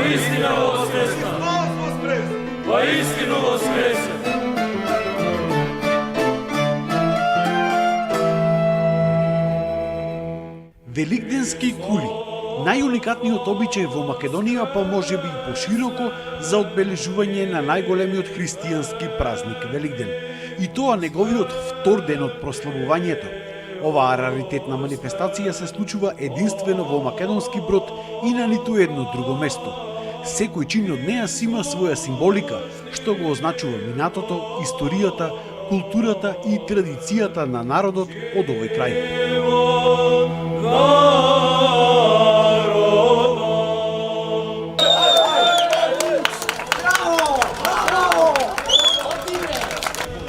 Воистина воскресна! Воистину воскресна! Великденски кули. Најуникатниот обичај во Македонија, па можеби и пошироко, за одбележување на најголемиот христијански празник Великден. И тоа неговиот втор ден од прославувањето. Оваа раритетна манифестација се случува единствено во Македонски Брод и на ниту едно друго место. Секој чин од неа си има своја символика, што го означува минатото, историјата, културата и традицијата на народот од овој крај.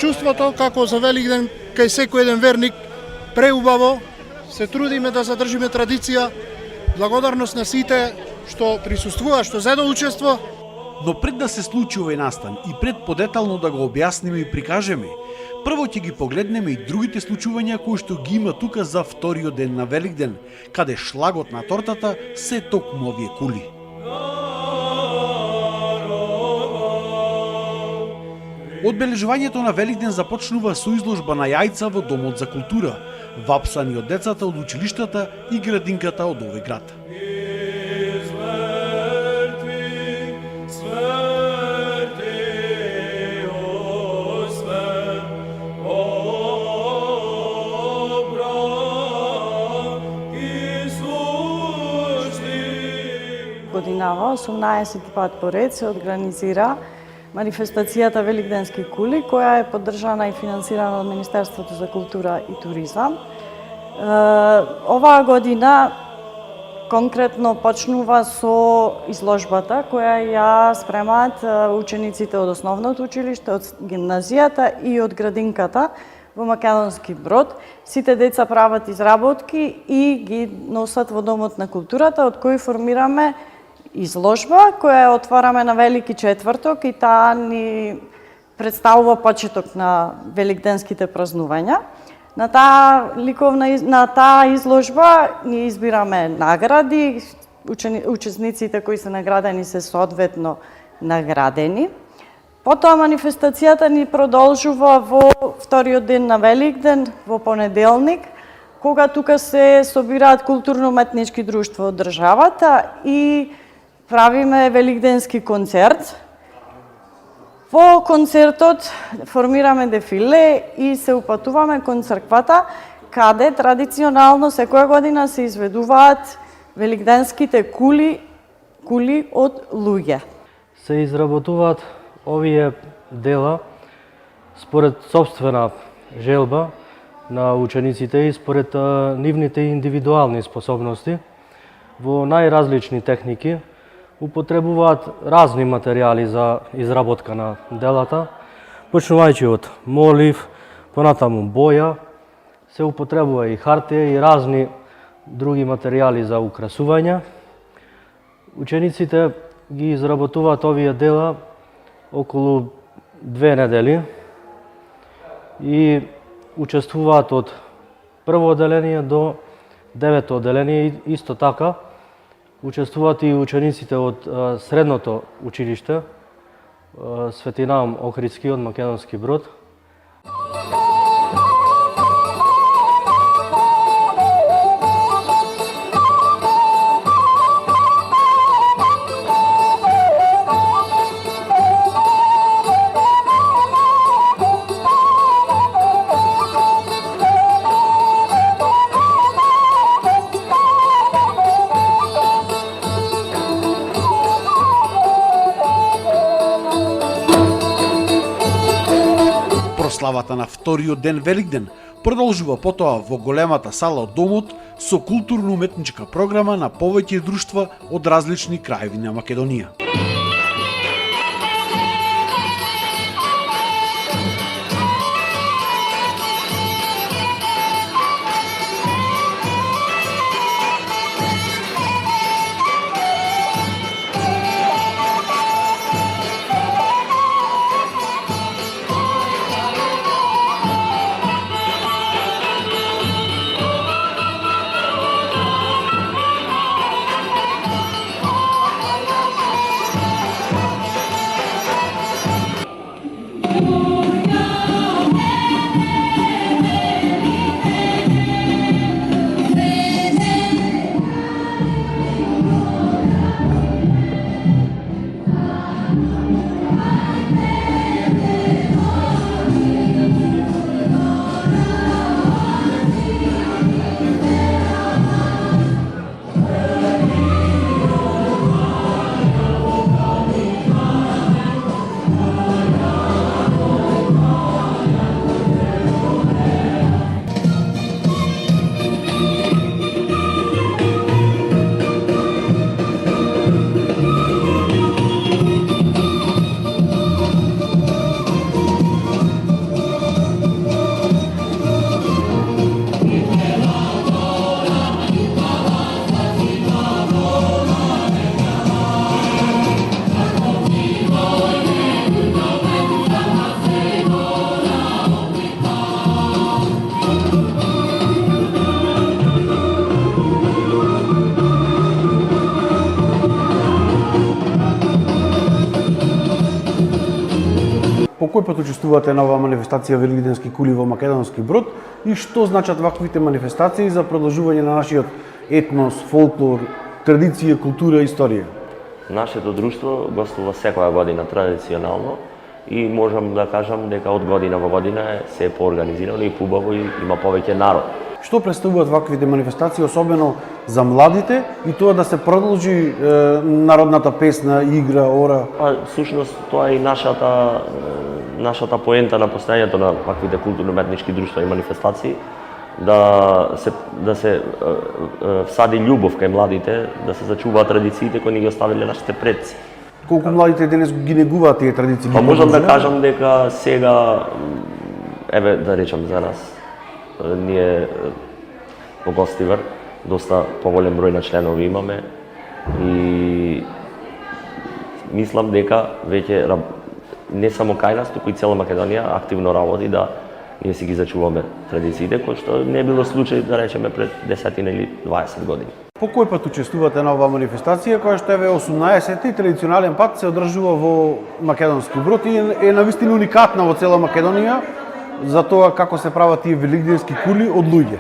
Чувството како за Великден кај секој еден верник преубаво се трудиме да задржиме традиција. Благодарност на сите што присуствува, што зедо учество. Но пред да се случи овој настан и пред подетално да го објасниме и прикажеме, прво ќе ги погледнеме и другите случувања кои што ги има тука за вториот ден на Великден, каде шлагот на тортата се токму овие кули. Одбележувањето на Великден започнува со изложба на јајца во Домот за култура, вапсани од децата од училиштата и градинката од овој град. Годинава 18 пат поред се организира манифестацијата Великденски кули, која е поддржана и финансирана од Министерството за култура и туризам. Оваа година конкретно почнува со изложбата која ја спремаат учениците од основното училиште, од гимназијата и од градинката во Македонски Брод. Сите деца прават изработки и ги носат во Домот на културата, од кој формираме изложба која ја отвараме на Велики четврток и таа ни представува почеток на великденските празнувања. На таа изложба ние избираме награди, учесниците кои се наградени се соодветно наградени. Потоа манифестацијата ни продолжува во вториот ден на Великден, во понеделник, кога тука се собираат културно-уметнички друштва од државата и правиме великденски концерт. Во концертот формираме дефиле и се упатуваме кон црквата, каде традиционално секоја година се изведуваат великденските кули од луѓе. Се изработуваат овие дела според собствена желба на учениците и според нивните индивидуални способности во најразлични техники. Употребуваат разни материјали за изработка на делата, почнувајќи од молив, понатаму боја, се употребува и хартија и разни други материјали за украсување. Учениците ги изработуваат овие дела околу 2 недели и учествуваат од прво оделение до 9-то оделение. Исто така учествуваат и учениците од средното училиште Свети Наум Охридски од Македонски Брод. Славата на вториот ден Великден продолжува потоа во големата сала од Домот со културно-уметничка програма на повеќе друштва од различни краеви на Македонија. кој пат учествувате на оваа манифестација Велигденски кули во Македонски Брод и што значат ваквите манифестации за продолжување на нашиот етнос, фолклор, традиција, култура и историја? Нашето друштво гостува секоја година традиционално и можам да кажам дека од година во година е се поорганизирано и побаво и има повеќе народ. Што представуваат ваквите манифестации, особено за младите, и тоа да се продолжи народната песна, игра, ора? Па, всушност, тоа е и нашата поента на постојањето на ваквите културно-уметнички друштва и манифестации, да се всади љубов кај младите, да се зачуваат традициите кои ни ги оставиле нашите предци. Колку младите денес ги негуваат тие традиции? Па можам да кажам дека сега, еве да речам за нас, ние во Гостивар доста поголем број на членови имаме и мислам дека веќе не само кај нас, туку и цела Македонија активно работи да ние си ги зачуваме традициите, кои што не било случај да речеме пред 10 или 20 години. По кој пат учествувате на оваа манифестација, која што е 18-ти традиционален пат се одржува во Македонски Брод и е навистина уникатна во цела Македонија за тоа како се прават тие велигденски кули од луѓе?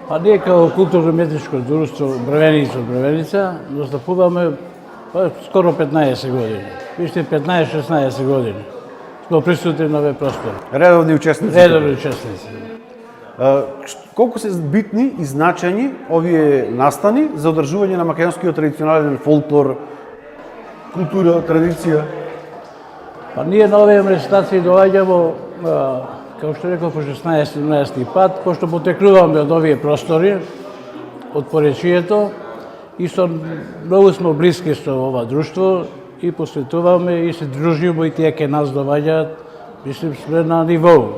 Па ние како културно-уметничко друштво Бревеница од Бревеница настапуваме скоро 15 години. Виште 15-16 години. Сме присутни на овој простор. Редовни учесници. Редовни учесници. Колку се битни и значајни овие настани за одржување на македонскиот традиционален фолклор, култура, традиција? Па ние на овие манифестации доаѓаме, како што реков, по 16-17 пат, пошто потекнуваме од овие простори, од поречието, и со многу сме блиски со ова друштво и посветуваме и се дружиме и тие кај нас доаѓаат, мислим сме на ниво.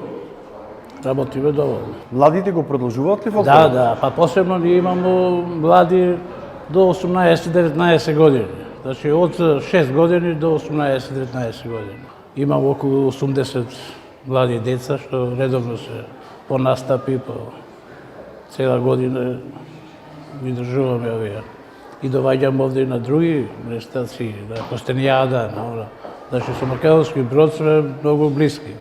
Работиме доволно. Младите го продолжуваат ли фолклорот? Да, па посебно ние имаме млади до 18-19 години. Значи од 6 години до 18-19 години. Имам околу 80 млади деца што редовно се по настапи, по цела година ги држуваме овие. И доаѓаме овде и на други манифестации, на Костенијада, на ова. Значи со Македонски Брод сме многу блиски.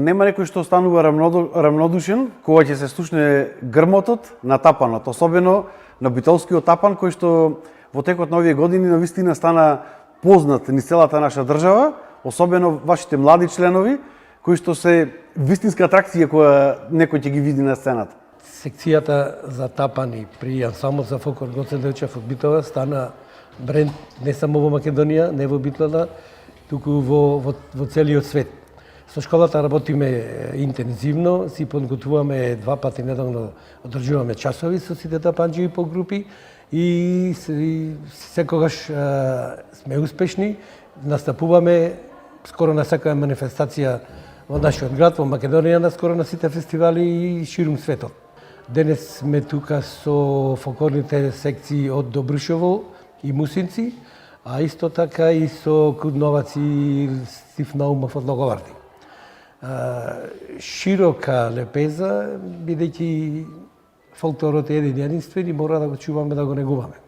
Нема некој што останува рамнодушен кога ќе се слушне грмотот на тапанот, особено на битолскиот тапан кој што во текот на овие години навистина стана познат низ целата наша држава, особено вашите млади членови кои што се вистинска атракција која некој ќе ги види на сцената? Секцијата за тапани при ансамбл за фолклор Гоце Делчев од Битола стана бренд не само во Македонија, не во Битола, туку во целиот свет. Со школата работиме интензивно, си подготвуваме 2 пати неделно, одржуваме часови со сите тапанџи по групи и секогаш сме успешни, настапуваме скоро на секоја манифестација во нашиот град, во Македонија, скоро на сите фестивали и ширум светот. Денес сме тука со фолклорните секции од Добрушево и Мусинци, а исто така и со Кудноваци и Стив Наумов од Логоварди. Широка лепеза, бидејќи фолклорот е един единствен и мора да го чуваме, да го негуваме.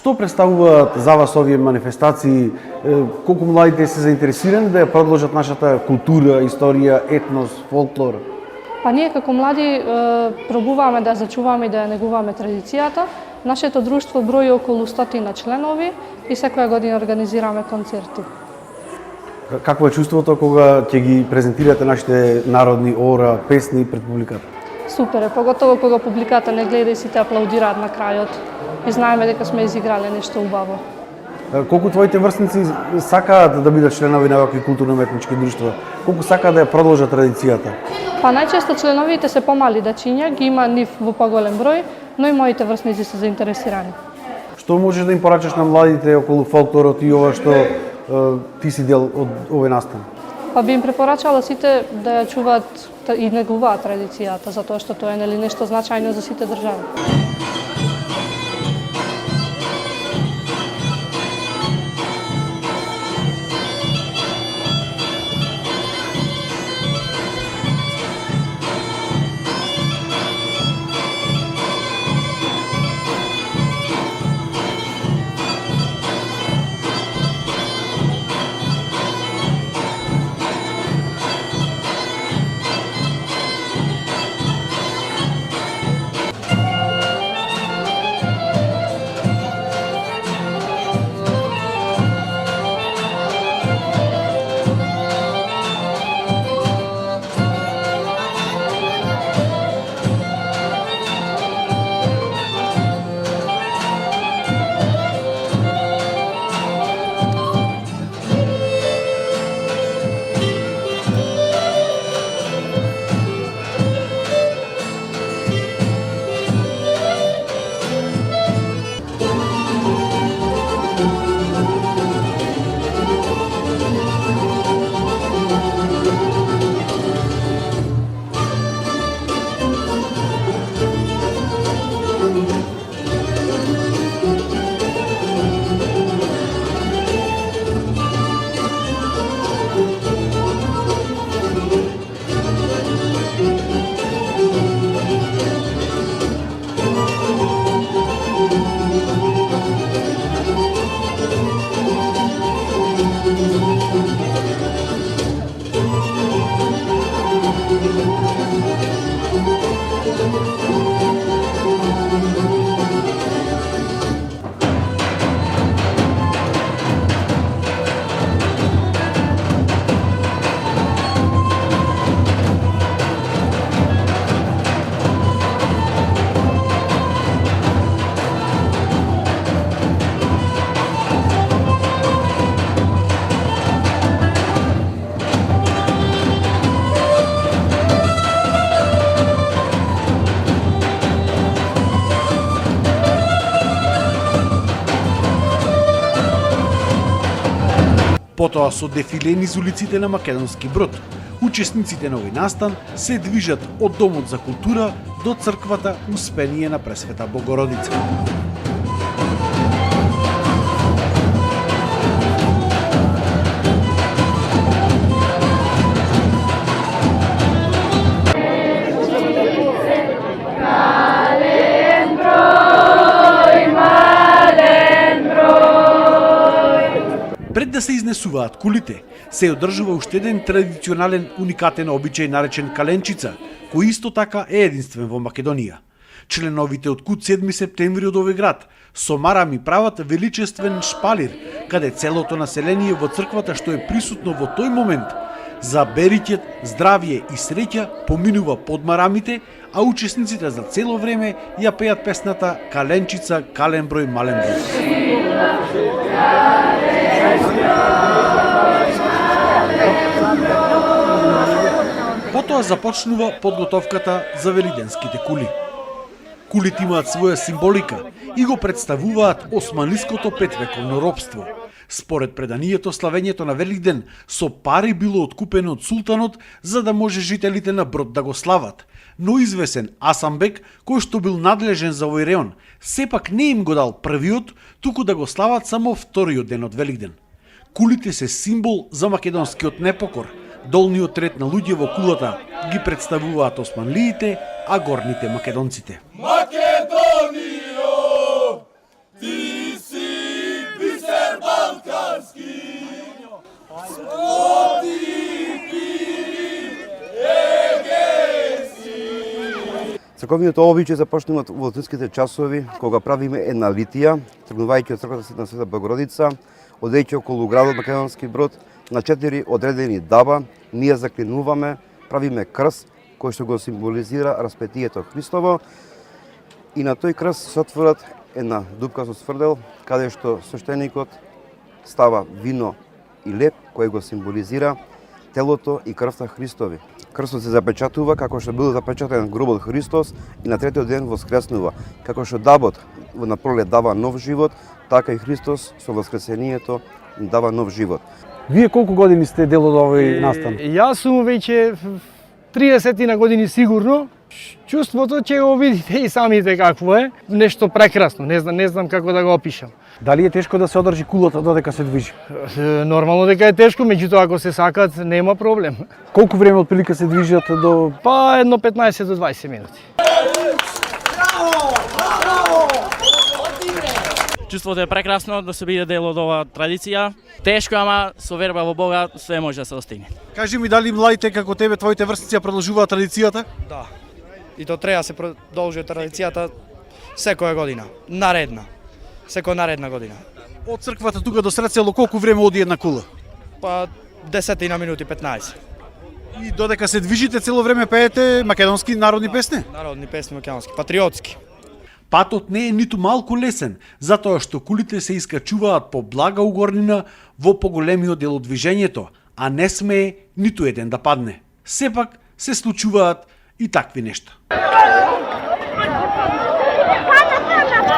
Што представуваат за вас овие манифестации? Колку младите се заинтересирани да ја продолжат нашата култура, историја, етнос, фолклор? Па ние како млади пробуваме да зачуваме и да ја негуваме традицијата. Нашето друштво брои околу 100 членови и секоја година организираме концерти. Какво е чувството кога ќе ги презентирате нашите народни ора, песни пред публиката? Супер е, поготово кога публиката не гледа и сите аплаудираат на крајот и знаеме дека сме изиграле нешто убаво. Колку твоите врсници сакаат да бидат членови на вакви културно-уметнички друштва? Колку сакаат да ја продолжат традицијата? Па најчесто членовите се помали дечиња, ги има нив во поголем број, но и моите врсници се заинтересирани. Што можеш да им порачаш на младите околу фолклорот и ова што ти си дел од овој настан? Па би им препорачала сите да ја чуваат и негуваат традицијата, затоа што тоа е нешто значајно за сите држави. Потоа со дефиле низ улиците на Македонски Брод, учесниците на овој настан се движат од Домот за култура до црквата Успение на Пресвета Богородица. Пред да се изнесуваат кулите, се одржува уште еден традиционален уникатен обичај наречен каленчица, кој исто така е единствен во Македонија. Членовите од Кут 7 септември од овој град со марами прават величествен шпалир, каде целото население во црквата што е присутно во тој момент за бериќет, здравје и среќа поминува под марамите, а учесниците за цело време ја пеат песната Каленчица, кален број, мален број. Потоа започнува подготовката за велиденските кули. Кулите имаат своја символика и го представуваат османлиското петвековно робство. Според преданието, славењето на Великден со пари било откупено од султанот за да може жителите на Брод да го слават. Но извесен Асамбек, кој што бил надлежен за овој реон, сепак не им го дал првиот, туку да го слават само вториот ден од Великден. Кулите се символ за македонскиот непокор. Долниот ред на луѓе во кулата ги представуваат османлиите, а горните македонците. Македонијо, ти си бисер балкански, споти пири егеси. Црковниот обичај започнува во латинските часови, кога правиме една литија, тргнувајќи од црквата на Света Богородица, одејќи околу градот Македонски Брод, на 4 одредени даба, ние заклинуваме, правиме крст, кој што го символизира распетието Христово, и на тој крст се отворат една дупка со сврдел, каде што свештеникот става вино и леп, кој го символизира телото и крвта Христови. Крстот се запечатува како што бил запечатен гробот Христос и на третиот ден воскреснува. Како што дабот на пролет дава нов живот, така и Христос со воскресението дава нов живот. Вие колку години сте дел од овој настан? Јас сум веќе 30 на години сигурно. Чувството ќе го видите и самите какво е. Нешто прекрасно, не знам како да го опишам. Дали е тешко да се одржи кулата додека се движи? Нормално дека е тешко, меѓутоа ако се сакат нема проблем. Колку време отприлика се движат до... Па едно 15 до 20 минути. Чувството е прекрасно да се биде дел од оваа традиција. Тешко, ама со верба во Бога све може да се достигне. Кажи ми, дали младите како тебе, твоите врсници ја продолжуваат традицијата? Да. И то треба се продолжува традицијата секоја година, наредна. Секоја наредна година. Од црквата тука до сред село колку време оди една кула? Па 10 на минути, 15. И додека се движите цело време пеете македонски народни песни? Народни песни македонски, патриотски. Патот не е ниту малку лесен, затоа што кулите се искачуваат по блага угорнина во поголемиот дел од движењето, а не смее ниту еден да падне. Сепак се случуваат и такви нешта.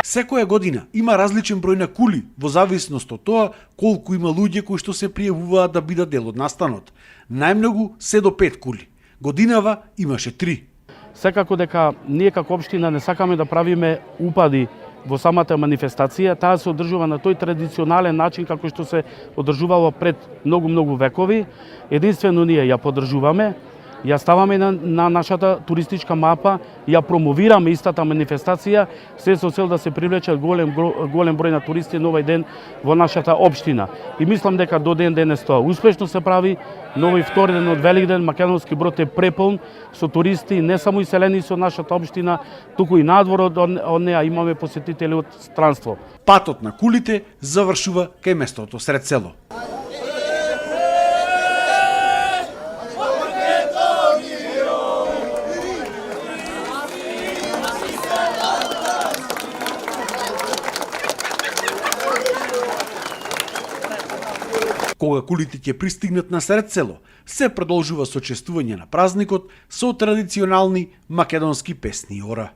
Секоја година има различен број на кули во зависност од тоа колку има луѓе кои што се пријавуваат да бидат дел од настанот. Најмногу се до 5 кули. Годинава имаше 3. Секако дека ние како општина не сакаме да правиме упади во самата манифестација, таа се одржува на тој традиционален начин како што се одржувало пред многу векови. Единствено ние ја поддржуваме, ја ставаме на нашата туристичка мапа, ја промовираме истата манифестација, се со цел да се привлечат голем број на туристи на овој ден во нашата општина. И мислам дека до ден денес тоа успешно се прави. Нови втори ден од Великден Македонски Брод е преполн со туристи, не само иселени со нашата општина, туку и надвор од неа имаме посетители од странство. Патот на кулите завршува кај местото сред село. Кога кулите ќе пристигнат на сред село, се продолжува сочествување на празникот со традиционални македонски песни и ора.